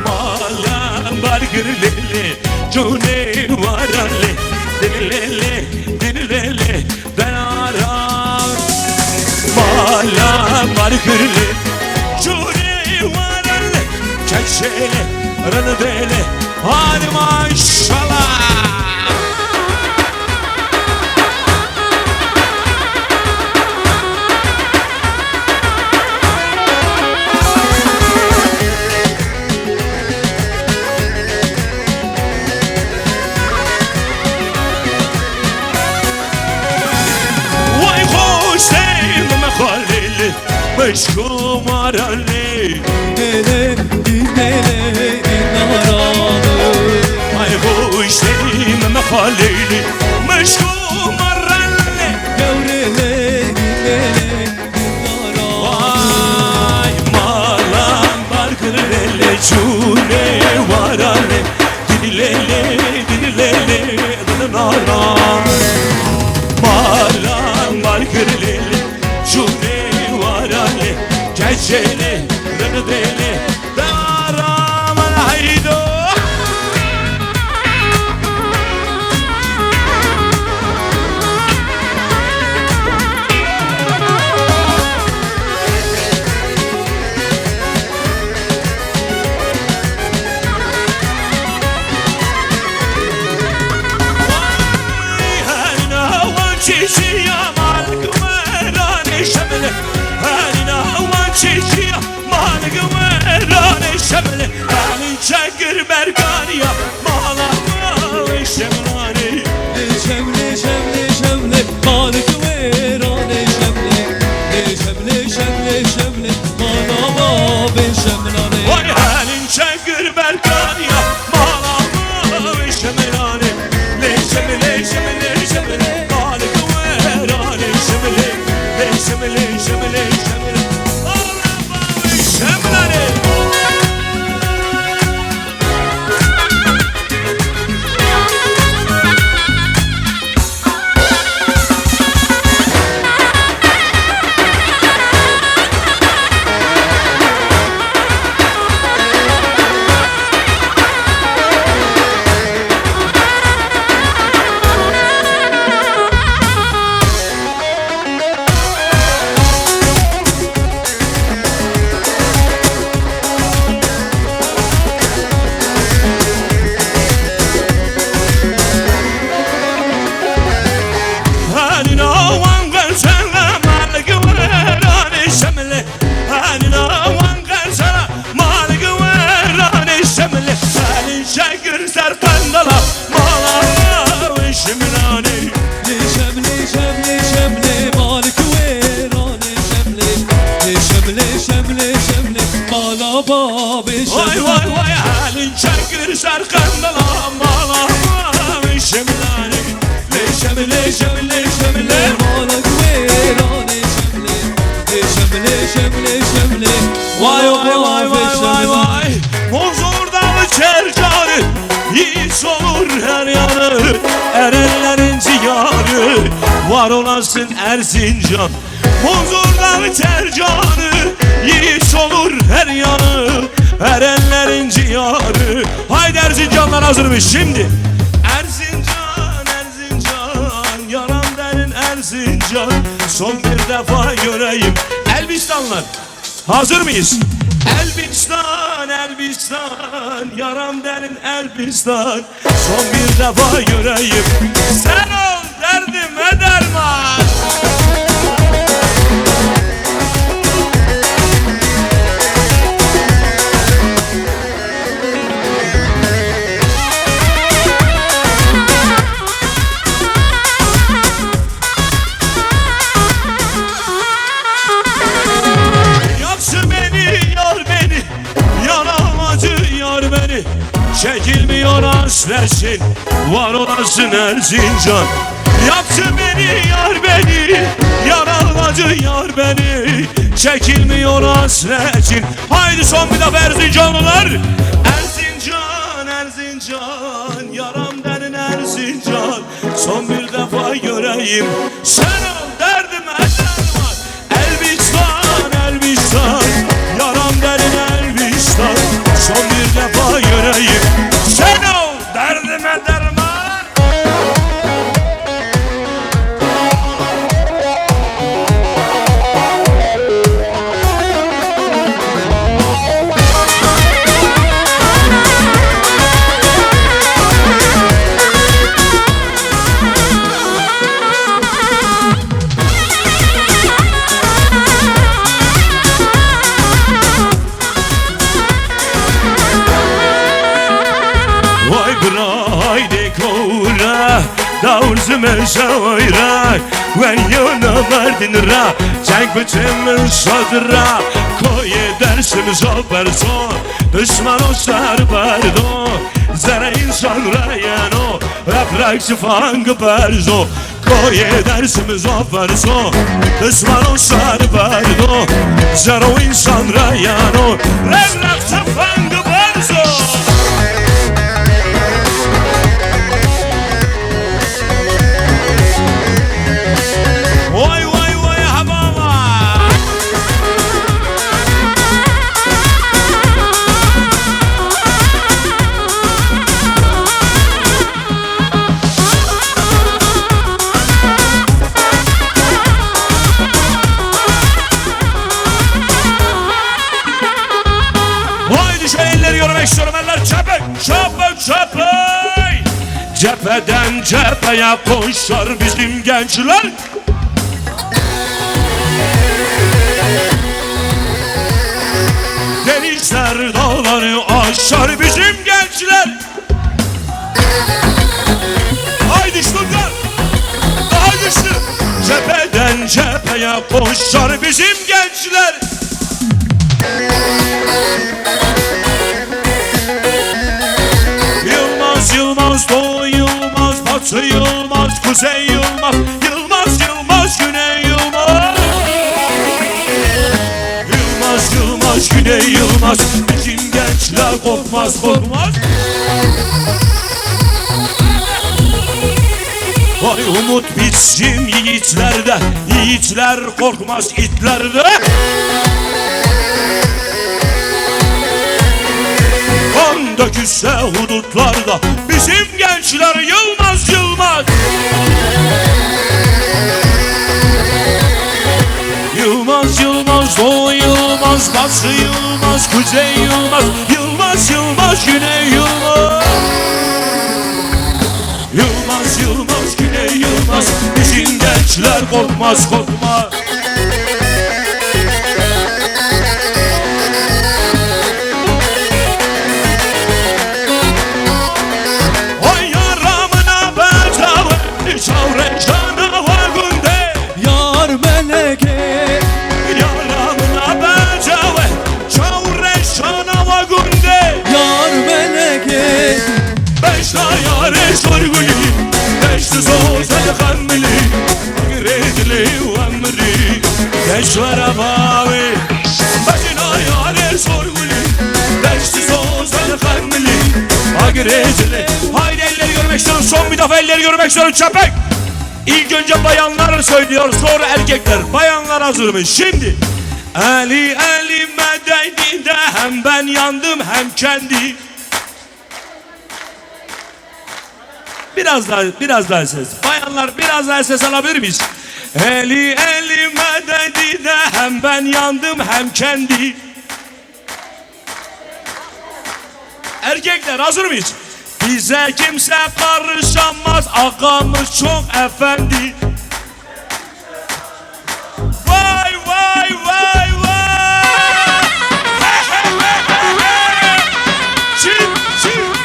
Malam bargirlele Cune varale Dinlele ben aram Malam bargirlele Cune varale Keçele ranadele Hadi maşallah. Meşkum arali Nele dinlele dinaralı Ay bu işlerim mehalili Meşkum arali Gevrele dinlele dinaralı Ay malam bargırele Cune varale Dinlele dinara Malam bargırele Cune varale Keçeli rıdeli Daram haydo Her navan çişi yamal Kumerane şemle Her navan çişi yamal Kumerane şemle Halin çekir berganiya Malama ve şemlani Şemle şemle şemle Malık verane şemle Şemle şemle şemle Manama ben şemlane Vay halin çekir berganiya Malama ve şemlani Le şemle Malık verane şemle Le şemle Malama ve şemlani Şemle şemle şemle Malık verane şemle Şemle şemle Manama ben Vay şemlane vay vay halin çekir serkandala malama ve şemlani Le şemle Malık verane şemle Şemle şemle Vay vay Huzurdalı çercanı Yiğit olur her yanı Erenlerin ciğarı Var olasın Erzincan Huzurdalı çercanı Yiğit olur her yanı Erenlerin ciğarı Haydi Erzincanlar hazırmış şimdi Erzincan Yaram derin Erzincan Son bir defa göreyim Elbistanlar hazır mıyız? Elbistan Yaram derin Elbistan Son bir defa göreyim Sen ol derdime derman Çekilmiyor hasretin Var olasın Erzincan Yaktı beni yar beni Yaraladı yar beni Çekilmiyor hasretin Haydi son bir defa Erzincanlılar Erzincan Yaram derin Erzincan Son bir defa göreyim Sen ol derdime derman Elbistan Yaram derin Elbistan كورة دور زمشاويرك ويانا مردن را جنگ بچم صدرا کوی درسم زبرزو دشمنو سر بردو زره insan rayano Raprak şifang berzo کوی درسم زبرزو دشمنو سر بردو زره insan rayano Raprak şifang berzo Vay vay vay hamama Haydi şu elleri görmek istiyorum eller çapık çapık çapık Cepheden cepheye koşar bizim gençler Denizler dağları aşar bizim gençler Haydi şunlar daha güçlü Cepheden cepheye koşar bizim gençler Yılmaz Yılmaz Doğu Yılmaz Batı Yılmaz Kuzey Yılmaz Yılmaz Yılmaz Güney Yılmaz Yılmaz Yılmaz Güney Yılmaz Bizim gençler korkmaz korkmaz Vay umut bitsin yiğitlerde Yiğitler korkmaz itlerde Kan dökülse hudutlarda Bizim gençler Yılmaz Yılmaz Yılmaz Yılmaz Doğu Yılmaz Batı Yılmaz Kuzey Yılmaz Yılmaz Yılmaz Güney Yılmaz Yılmaz Yılmaz Güney Yılmaz Bizim gençler korkmaz korkmaz Oy yaramına bedava Çavre canavar günde Yar meleke Yaramına bedava Çavre canavar günde Yar meleke Beş yare sorguli Beş zozal khammili Gredli vamri Beşvara bavi Beş yare sorguli Beş zozal khammili Gredli Haydi elleri görmek istiyorum son bir defa elleri görmek istiyorum çapek İlk önce bayanlar söylüyor sonra erkekler Bayanlar hazır mı? Şimdi Ali elime değdi de hem ben yandım hem kendi Biraz daha ses. Bayanlar biraz daha ses alabilir miyiz? Eli elime değdi de hem ben yandım hem kendi. Erkekler hazır mıyız? Bize kimse karışamaz, ağamız çok efendi. Vay vay vay vay. Çin çin.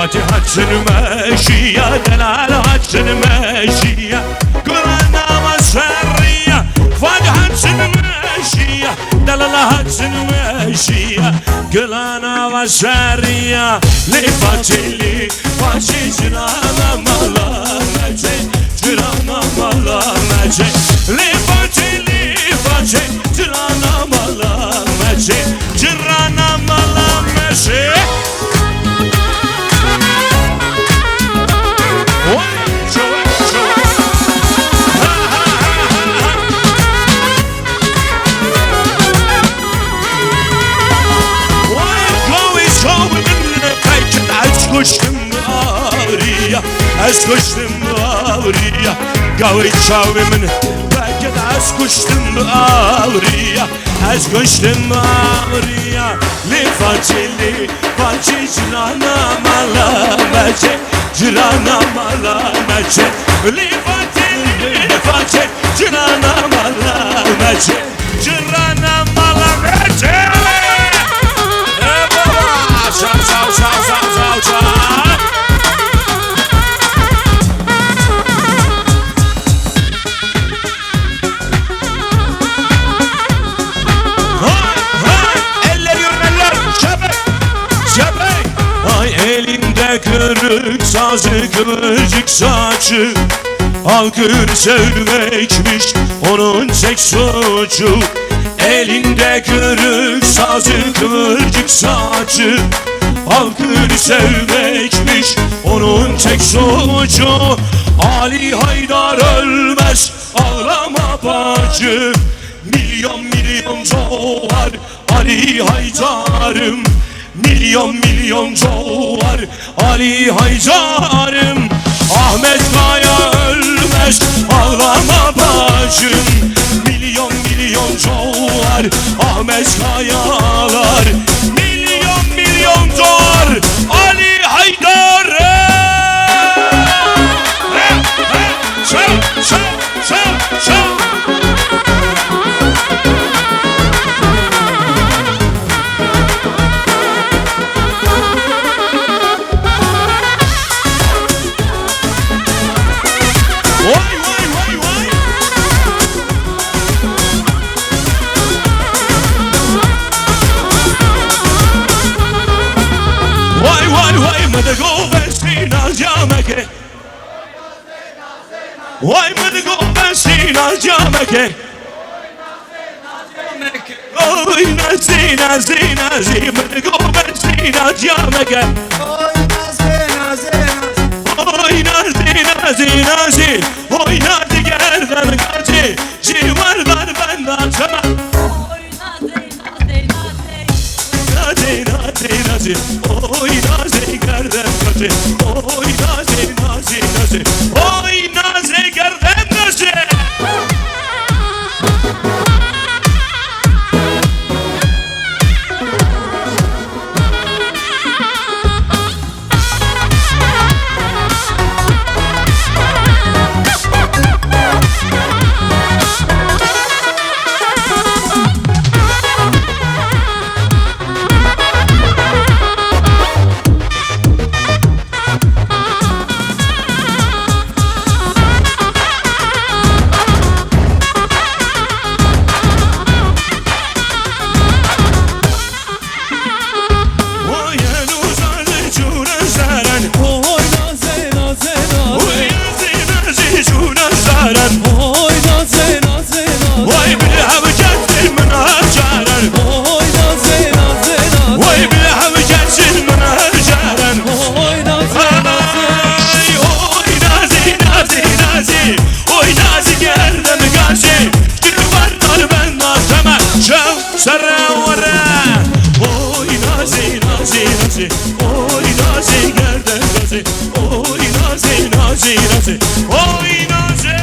فاتي حسن ماشية دلال حسن ماشية قرانا مسرية فاتي حسن ماشية دلال حسن ماشية قرانا مسرية لي فاتي جرانا مالا مجي جرانا مالا مجي لي فاتي جرانا مالا مجي جرانا مالا مجي اسكشتم بأورية قوي تشاوي من باكد اسكشتم بأورية اسكشتم بأورية لي فاتي جرانا مالا مجي جرانا مالا مجي لي فاتي جرانا مالا مجي جرانا مالا مجي شاو شاو شاو شاو شاو شاو elinde kırık sazı kıvırcık saçı Halkır sevmekmiş onun tek suçu Elinde kırık sazı kıvırcık saçı Halkır sevmekmiş onun tek suçu Ali Haydar ölmez ağlama bacı Milyon milyon doğar Ali Haydar'ım Milyon milyon doğar Ali Haydar'ım Ahmet Kaya ölmez ağlama bacım Milyon milyon doğar Ahmet Kayalar Milyon milyon doğar Ali Haydar'ım Şov şov şov şov Vay mıdık o ben sinacameke Oy nazi nazi nazi mıdık o ben sinacameke Oy nazi nazi nazi Oy nazi gerden kaçı Civarlar benden açamam Nazi nazi nazi Oy nazi gerden kaçı Oy nazi nazi nazi Oy nazi gerden kaçı Oy nazi nazi nazi Oy nazi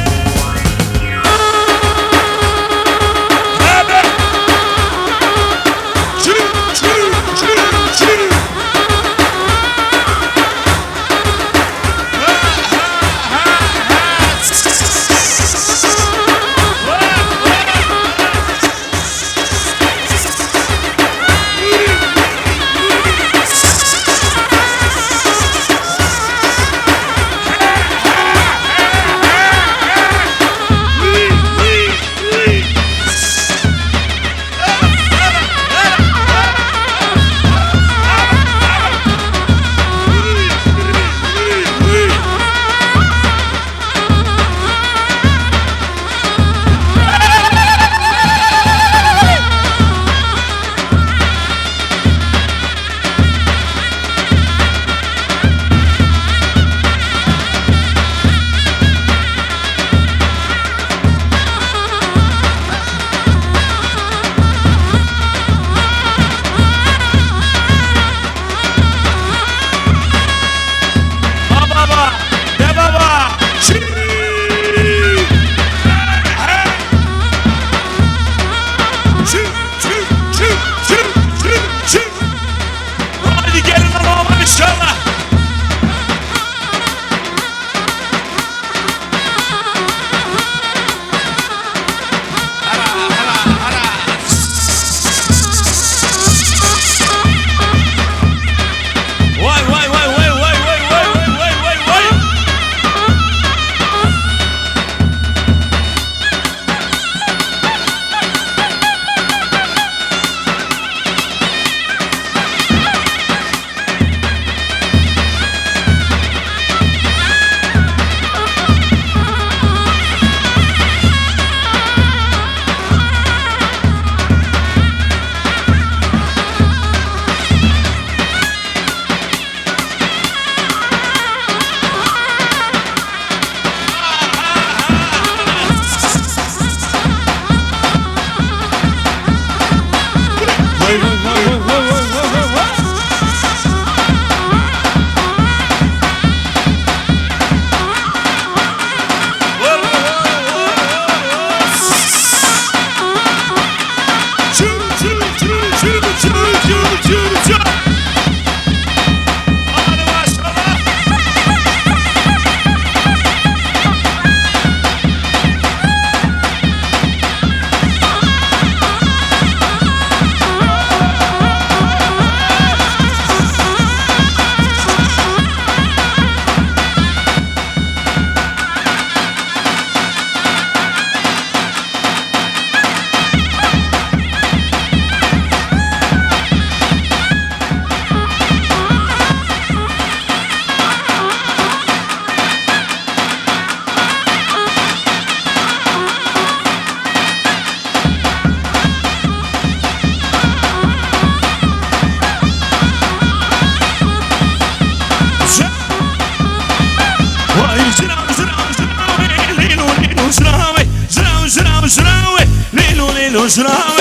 اسلام